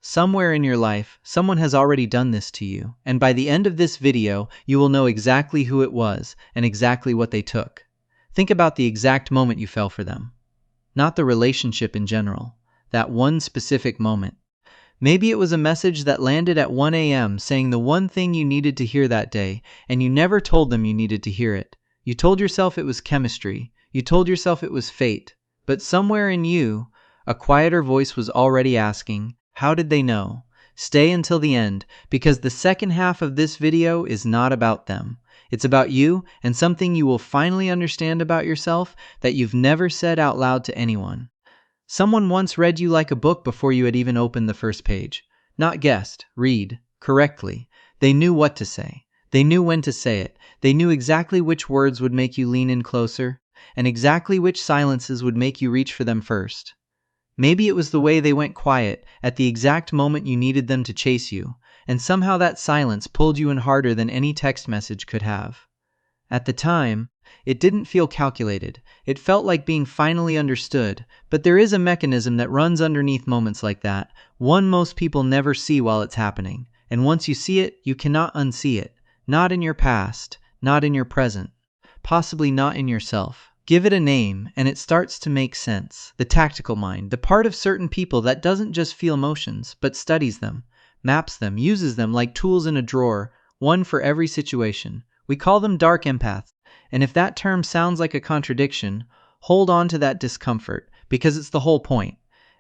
Somewhere in your life, someone has already done this to you, and by the end of this video, you will know exactly who it was and exactly what they took. Think about the exact moment you fell for them. Not the relationship in general, that one specific moment. Maybe it was a message that landed at 1 a.m. saying the one thing you needed to hear that day, and you never told them you needed to hear it. You told yourself it was chemistry. You told yourself it was fate. But somewhere in you, a quieter voice was already asking, how did they know? Stay until the end, because the second half of this video is not about them. It's about you and something you will finally understand about yourself that you've never said out loud to anyone. Someone once read you like a book before you had even opened the first page. Not guessed, read, correctly. They knew what to say. They knew when to say it. They knew exactly which words would make you lean in closer, and exactly which silences would make you reach for them first. Maybe it was the way they went quiet at the exact moment you needed them to chase you, and somehow that silence pulled you in harder than any text message could have. At the time, it didn't feel calculated. It felt like being finally understood, but there is a mechanism that runs underneath moments like that, one most people never see while it's happening. And once you see it, you cannot unsee it. Not in your past, not in your present, possibly not in yourself. Give it a name, and it starts to make sense. The tactical mind, the part of certain people that doesn't just feel emotions, but studies them, maps them, uses them like tools in a drawer, one for every situation. We call them dark empaths. And if that term sounds like a contradiction, hold on to that discomfort, because it's the whole point.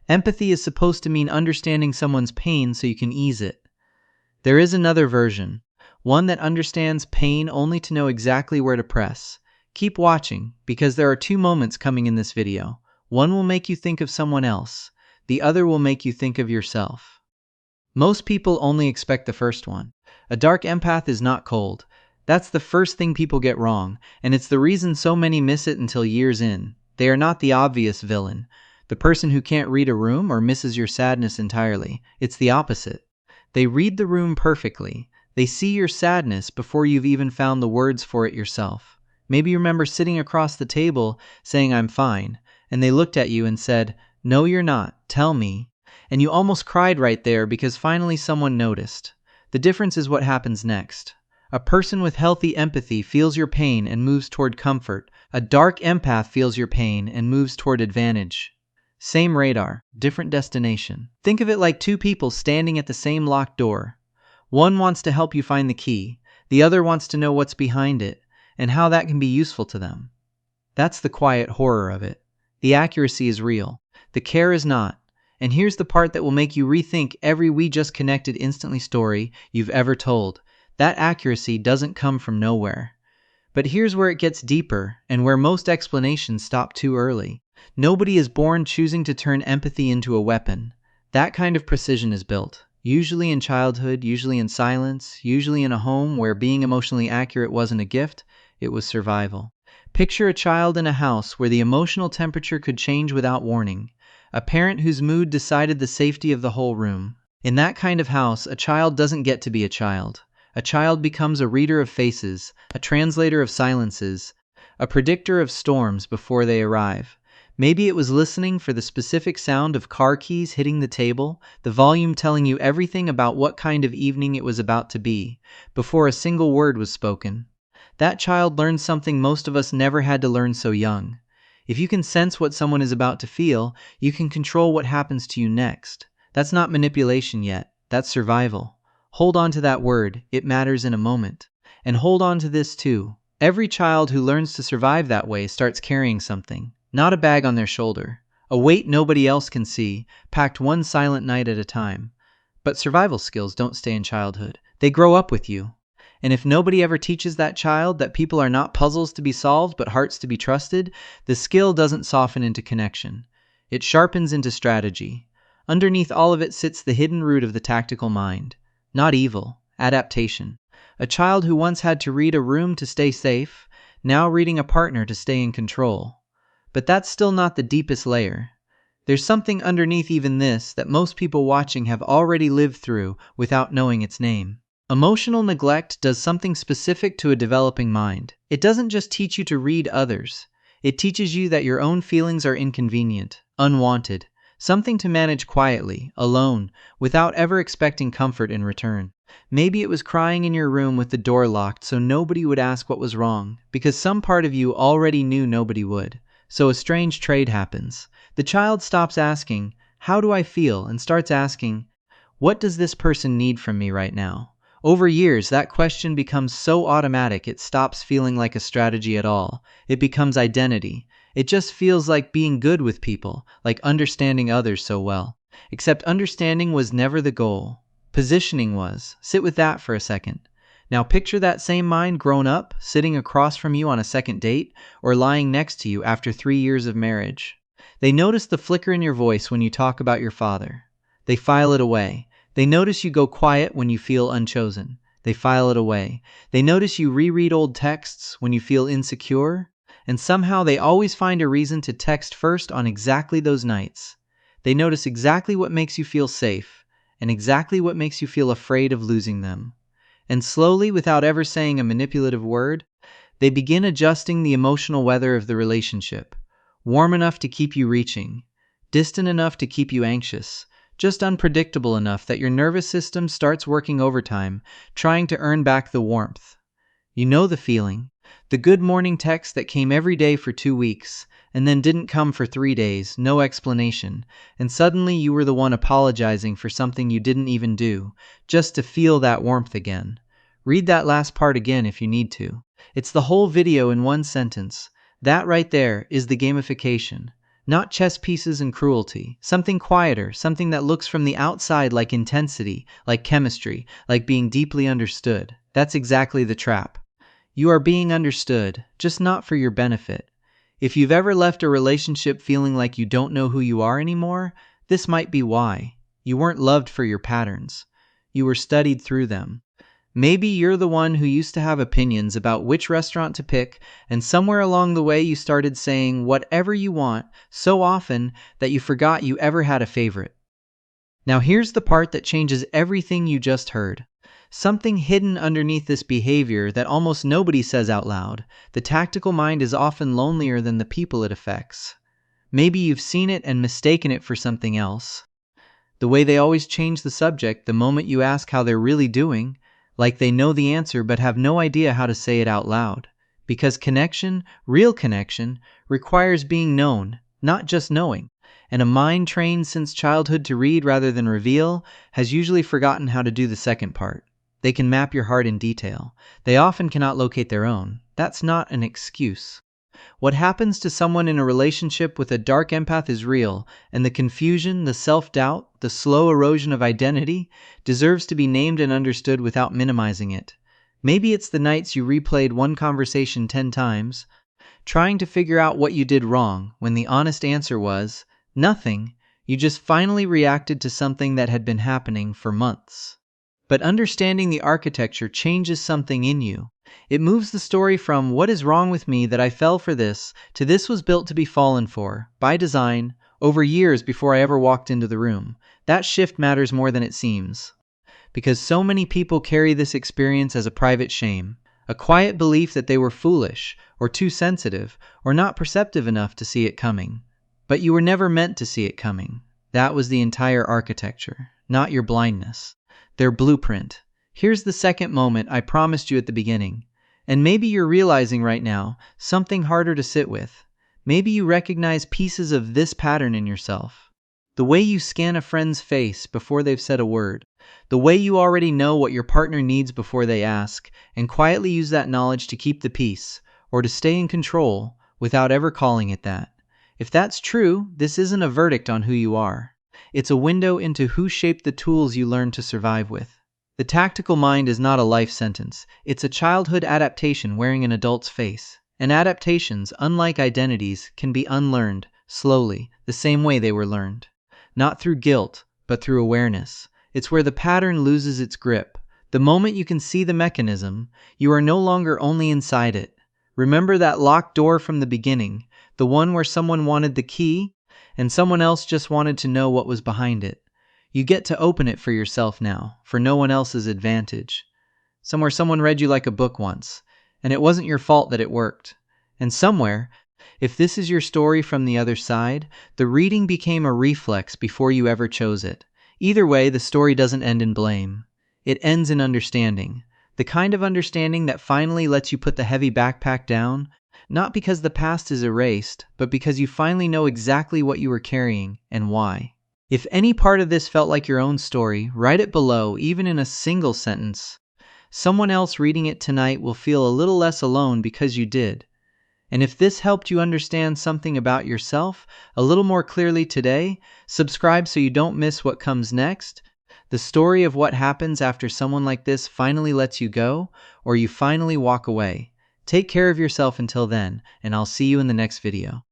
Empathy is supposed to mean understanding someone's pain so you can ease it. There is another version, one that understands pain only to know exactly where to press. Keep watching, because there are two moments coming in this video. One will make you think of someone else. The other will make you think of yourself. Most people only expect the first one. A dark empath is not cold. That's the first thing people get wrong, and it's the reason so many miss it until years in. They are not the obvious villain, the person who can't read a room or misses your sadness entirely. It's the opposite. They read the room perfectly. They see your sadness before you've even found the words for it yourself. Maybe you remember sitting across the table saying, "I'm fine," and they looked at you and said, "No, you're not. Tell me." And you almost cried right there because finally someone noticed. The difference is what happens next. A person with healthy empathy feels your pain and moves toward comfort. A dark empath feels your pain and moves toward advantage. Same radar, different destination. Think of it like two people standing at the same locked door. One wants to help you find the key. The other wants to know what's behind it and how that can be useful to them. That's the quiet horror of it. The accuracy is real. The care is not. And here's the part that will make you rethink every "we just connected" instantly story you've ever told. That accuracy doesn't come from nowhere. But here's where it gets deeper and where most explanations stop too early. Nobody is born choosing to turn empathy into a weapon. That kind of precision is built, usually in childhood, usually in silence, usually in a home where being emotionally accurate wasn't a gift, it was survival. Picture a child in a house where the emotional temperature could change without warning. A parent whose mood decided the safety of the whole room. In that kind of house, a child doesn't get to be a child. A child becomes a reader of faces, a translator of silences, a predictor of storms before they arrive. Maybe it was listening for the specific sound of car keys hitting the table, the volume telling you everything about what kind of evening it was about to be, before a single word was spoken. That child learned something most of us never had to learn so young. If you can sense what someone is about to feel, you can control what happens to you next. That's not manipulation yet, that's survival. Hold on to that word, it matters in a moment. And hold on to this too. Every child who learns to survive that way starts carrying something, not a bag on their shoulder, a weight nobody else can see, packed one silent night at a time. But survival skills don't stay in childhood. They grow up with you. And if nobody ever teaches that child that people are not puzzles to be solved but hearts to be trusted, the skill doesn't soften into connection. It sharpens into strategy. Underneath all of it sits the hidden root of the tactical mind. Not evil, adaptation. A child who once had to read a room to stay safe, now reading a partner to stay in control. But that's still not the deepest layer. There's something underneath even this that most people watching have already lived through without knowing its name. Emotional neglect does something specific to a developing mind. It doesn't just teach you to read others. It teaches you that your own feelings are inconvenient, unwanted, something to manage quietly, alone, without ever expecting comfort in return. Maybe it was crying in your room with the door locked so nobody would ask what was wrong, because some part of you already knew nobody would. So a strange trade happens. The child stops asking, "How do I feel?" and starts asking, "What does this person need from me right now?" Over years, that question becomes so automatic it stops feeling like a strategy at all. It becomes identity. It just feels like being good with people, like understanding others so well. Except understanding was never the goal. Positioning was. Sit with that for a second. Now picture that same mind grown up, sitting across from you on a second date, or lying next to you after 3 years of marriage. They notice the flicker in your voice when you talk about your father. They file it away. They notice you go quiet when you feel unchosen. They file it away. They notice you reread old texts when you feel insecure. And somehow they always find a reason to text first on exactly those nights. They notice exactly what makes you feel safe, and exactly what makes you feel afraid of losing them. And slowly, without ever saying a manipulative word, they begin adjusting the emotional weather of the relationship. Warm enough to keep you reaching, distant enough to keep you anxious, just unpredictable enough that your nervous system starts working overtime, trying to earn back the warmth. You know the feeling. The good morning text that came every day for 2 weeks, and then didn't come for 3 days, no explanation, and suddenly you were the one apologizing for something you didn't even do, just to feel that warmth again. Read that last part again if you need to. It's the whole video in one sentence. That right there is the gamification. Not chess pieces and cruelty. Something quieter, something that looks from the outside like intensity, like chemistry, like being deeply understood. That's exactly the trap. You are being understood, just not for your benefit. If you've ever left a relationship feeling like you don't know who you are anymore, this might be why. You weren't loved for your patterns. You were studied through them. Maybe you're the one who used to have opinions about which restaurant to pick, and somewhere along the way you started saying whatever you want so often that you forgot you ever had a favorite. Now here's the part that changes everything you just heard. Something hidden underneath this behavior that almost nobody says out loud. The tactical mind is often lonelier than the people it affects. Maybe you've seen it and mistaken it for something else. The way they always change the subject the moment you ask how they're really doing, like they know the answer but have no idea how to say it out loud. Because connection, real connection, requires being known, not just knowing. And a mind trained since childhood to read rather than reveal has usually forgotten how to do the second part. They can map your heart in detail. They often cannot locate their own. That's not an excuse. What happens to someone in a relationship with a dark empath is real, and the confusion, the self-doubt, the slow erosion of identity deserves to be named and understood without minimizing it. Maybe it's the nights you replayed one conversation 10 times, trying to figure out what you did wrong when the honest answer was, nothing. You just finally reacted to something that had been happening for months. But understanding the architecture changes something in you. It moves the story from "what is wrong with me that I fell for this" to "this was built to be fallen for, by design, over years before I ever walked into the room." That shift matters more than it seems. Because so many people carry this experience as a private shame, a quiet belief that they were foolish, or too sensitive, or not perceptive enough to see it coming. But you were never meant to see it coming. That was the entire architecture, not your blindness. Their blueprint. Here's the second moment I promised you at the beginning. And maybe you're realizing right now something harder to sit with. Maybe you recognize pieces of this pattern in yourself. The way you scan a friend's face before they've said a word. The way you already know what your partner needs before they ask, and quietly use that knowledge to keep the peace, or to stay in control, without ever calling it that. If that's true, this isn't a verdict on who you are. It's a window into who shaped the tools you learned to survive with. The tactical mind is not a life sentence. It's a childhood adaptation wearing an adult's face. And adaptations, unlike identities, can be unlearned, slowly, the same way they were learned. Not through guilt, but through awareness. It's where the pattern loses its grip. The moment you can see the mechanism, you are no longer only inside it. Remember that locked door from the beginning, the one where someone wanted the key, and someone else just wanted to know what was behind it. You get to open it for yourself now, for no one else's advantage. Somewhere someone read you like a book once, and it wasn't your fault that it worked. And somewhere, If this is your story from the other side, the reading became a reflex before you ever chose it. Either way, the story doesn't end in blame. It ends in understanding. The kind of understanding that finally lets you put the heavy backpack down, not because the past is erased, but because you finally know exactly what you were carrying and why. If any part of this felt like your own story, write it below, even in a single sentence. Someone else reading it tonight will feel a little less alone because you did. And if this helped you understand something about yourself a little more clearly today, subscribe so you don't miss what comes next. The story of what happens after someone like this finally lets you go, or you finally walk away. Take care of yourself until then, and I'll see you in the next video.